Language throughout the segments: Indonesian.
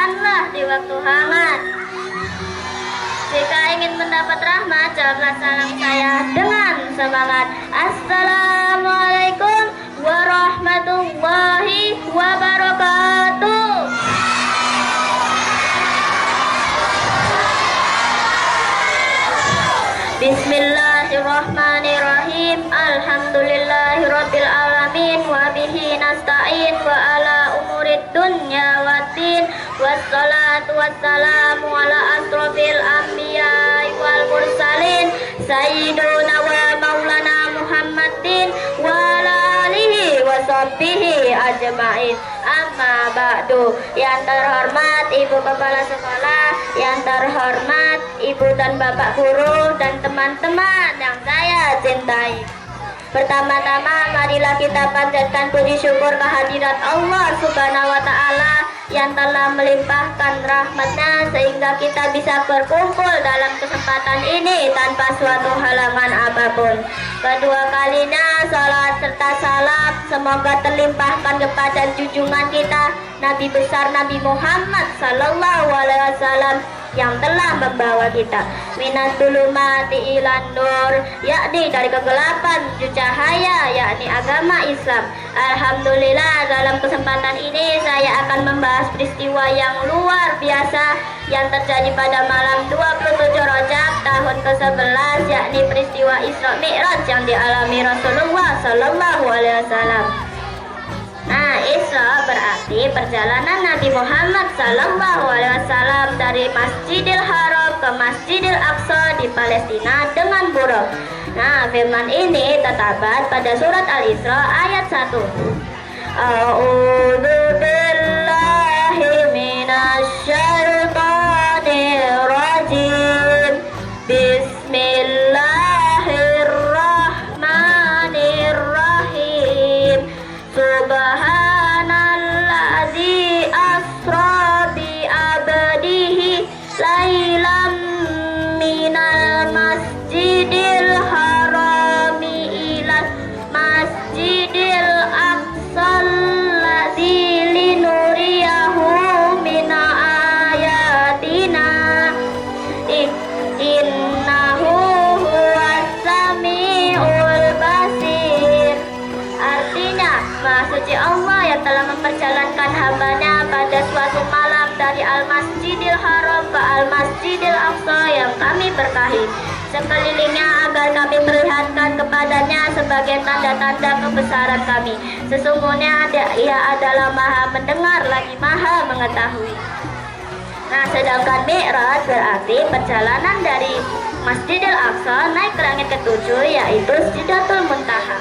makanlah di waktu hangat. Jika ingin mendapat rahmat, jawablah salam saya dengan semangat. Assalamualaikum warahmatullahi wabarakatuh. Bismillahirrahmanirrahim. Alhamdulillahirabbil alamin wa bihi nasta'in wa ala umurid dunya waddin. Wassalatu wassalamu ala asrofil anbiya'i wal mursalin sayyiduna wa maulana Muhammadin wa ala alihi wa sahbihi ajma'in. Amma ba'du. Yang terhormat Ibu Kepala Sekolah, yang terhormat Ibu dan Bapak Guru dan teman-teman yang saya cintai. Pertama-tama marilah kita panjatkan puji syukur kehadirat Allah Subhanahu wa Ta'ala yang telah melimpahkan rahmatnya sehingga kita bisa berkumpul dalam kesempatan ini tanpa suatu halangan apapun. Kedua kalinya salat serta salam semoga terlimpahkan kepada junjungan kita Nabi besar Nabi Muhammad Sallallahu Alaihi Wasallam yang telah membawa kita minadulumati ilan nur, yakni dari kegelapan menuju cahaya, yakni agama Islam. Alhamdulillah, dalam kesempatan ini saya akan membahas peristiwa yang luar biasa yang terjadi pada malam 27 Rajab tahun ke-11, yakni peristiwa Isra Mi'raj yang dialami Rasulullah Sallallahu Alaihi Wasallam. Nah, Isra berarti perjalanan Nabi Muhammad Sallallahu Alaihi Wasallam dari Masjidil Haram ke Masjidil Aqsa di Palestina dengan buruk. Nah, firman ini terdapat pada surat Al-Isra ayat 1. A'udzu billahi minasyaitonir rajim. Bismillahirrahmanirrahim. Subhanalladzi asra bi abdihi lailam minal masjidil harami ilal masjidil aqsal ladzi linuriyahu min ayatina innahu huwas samiul basir. Artinya, Maha Suci Allah yang telah memperjalankan hambanya pada suatu malam dari Al-Masjidil Haram ke Al-Masjidil Aqsa yang kami berkahi sekelilingnya agar kami perlihatkan kepadanya sebagai tanda-tanda kebesaran kami. Sesungguhnya Ia adalah Maha mendengar lagi Maha mengetahui. Nah, sedangkan Mi'raj berarti perjalanan dari Masjidil Aqsa naik ke langit ketujuh, yaitu Sidratul Muntaha.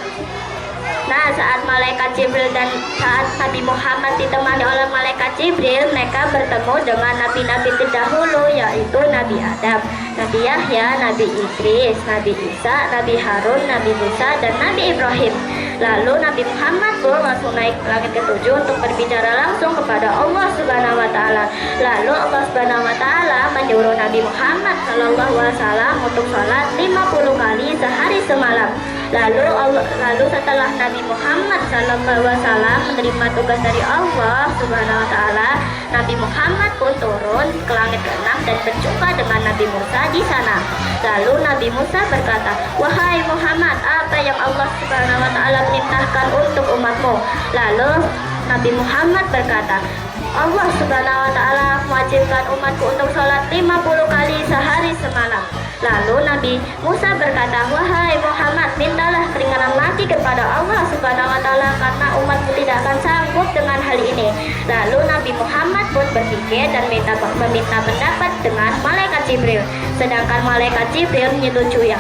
Nah, saat malaikat Jibril dan saat Nabi Muhammad ditemani oleh malaikat Jibril, mereka bertemu dengan nabi-nabi terdahulu, yaitu Nabi Adam, Nabi Yahya, Nabi Idris, Nabi Isa, Nabi Harun, Nabi Musa, dan Nabi Ibrahim. Lalu Nabi Muhammad pun langsung naik ke langit ketujuh untuk berbicara langsung kepada Allah Subhanahu wa Ta'ala. Lalu Allah Subhanahu wa Ta'ala menyuruh Nabi Muhammad Sallallahu Alaihi Wasallam untuk sholat 50 kali sehari semalam. Lalu setelah Nabi Muhammad Sallallahu Alaihi Wasallam menerima tugas dari Allah Subhanahu wa Ta'ala, Nabi Muhammad pun turun ke langit ke-6 dan berjumpa dengan Nabi Musa di sana. Lalu Nabi Musa berkata, "Wahai Muhammad, apa yang Allah Subhanahu wa Ta'ala perintahkan untuk umatmu?" Lalu Nabi Muhammad berkata, "Allah Subhanahu wa Ta'ala mewajibkan umatku untuk sholat 50 kali sehari semalam." Lalu Nabi Musa berkata, "Wahai Muhammad, mintalah keringanan lagi kepada Allah Subhanahu wa Ta'ala karena umatmu tidak akan sanggup dengan hal ini." Lalu Nabi Muhammad pun berpikir dan meminta pendapat dengan malaikat Jibril. Sedangkan malaikat Jibril menyetujui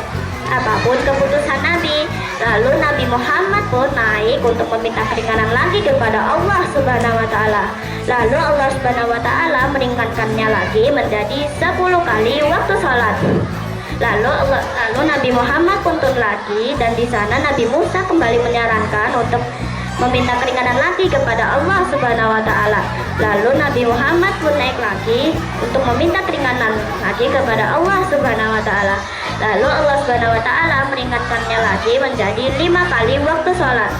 apapun keputusan Nabi. Lalu Nabi Muhammad pun naik untuk meminta keringanan lagi kepada Allah Subhanahu wa Ta'ala. Lalu Allah Subhanahu wa Ta'ala meningkatkannya lagi menjadi 10 kali waktu sholat. Lalu Nabi Muhammad pun turun lagi, dan di sana Nabi Musa kembali menyarankan untuk meminta keringanan lagi kepada Allah Subhanahu wa Ta'ala. Lalu Nabi Muhammad pun naik lagi untuk meminta keringanan lagi kepada Allah Subhanahu wa Ta'ala. Lalu Allah Subhanahu wa Ta'ala meningkatkannya lagi menjadi 5 kali waktu sholat.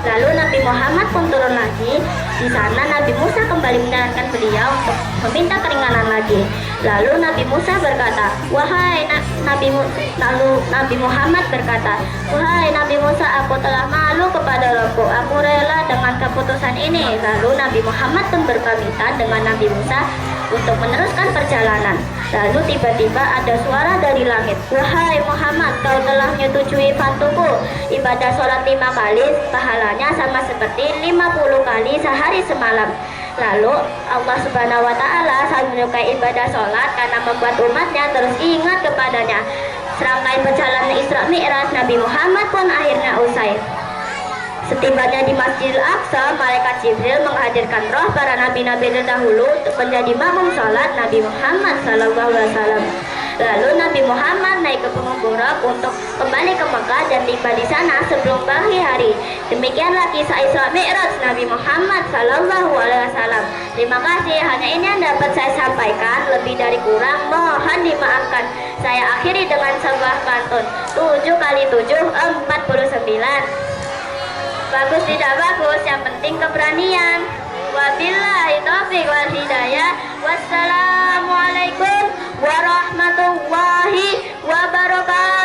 Lalu Nabi Muhammad pun turun lagi. Di sana Nabi Musa kembali menyarankan beliau untuk meminta keringanan lagi. Lalu Nabi Musa berkata, Nabi Muhammad berkata, "Wahai Nabi Musa, aku telah malu kepada Rabbku. Aku rela dengan keputusan ini." Lalu Nabi Muhammad pun berpamitan dengan Nabi Musa untuk meneruskan perjalanan. Lalu tiba-tiba ada suara dari langit, "Wahai Muhammad, kau telah menyetujui bantuku. Ibadah sholat 5 kali, pahalanya sama seperti 50 kali sehari semalam." Lalu Allah Subhanahu wa Ta'ala sangat menyukai ibadah sholat karena membuat umatnya terus ingat kepadanya. Serangkaian perjalanan Isra Mi'raj Nabi Muhammad pun akhirnya usai. Setibanya di Masjidil Aqsa, malaikat Jibril menghadirkan roh para nabi-nabi terdahulu untuk menjadi makmum sholat Nabi Muhammad SAW. Lalu Nabi Muhammad naik ke Gunung Buraq untuk kembali ke Mekah dan tiba di sana sebelum pagi hari. Demikianlah kisah Isra Mi'raj Nabi Muhammad SAW. Terima kasih, hanya ini yang dapat saya sampaikan. Lebih dari kurang mohon dimaafkan. Saya akhiri dengan sebuah pantun. 7 kali 7 49. Bagus tidak bagus, yang penting keberanian. Wabillahi taufiq wal hidayah. Wassalamualaikum warahmatullahi wabarakatuh.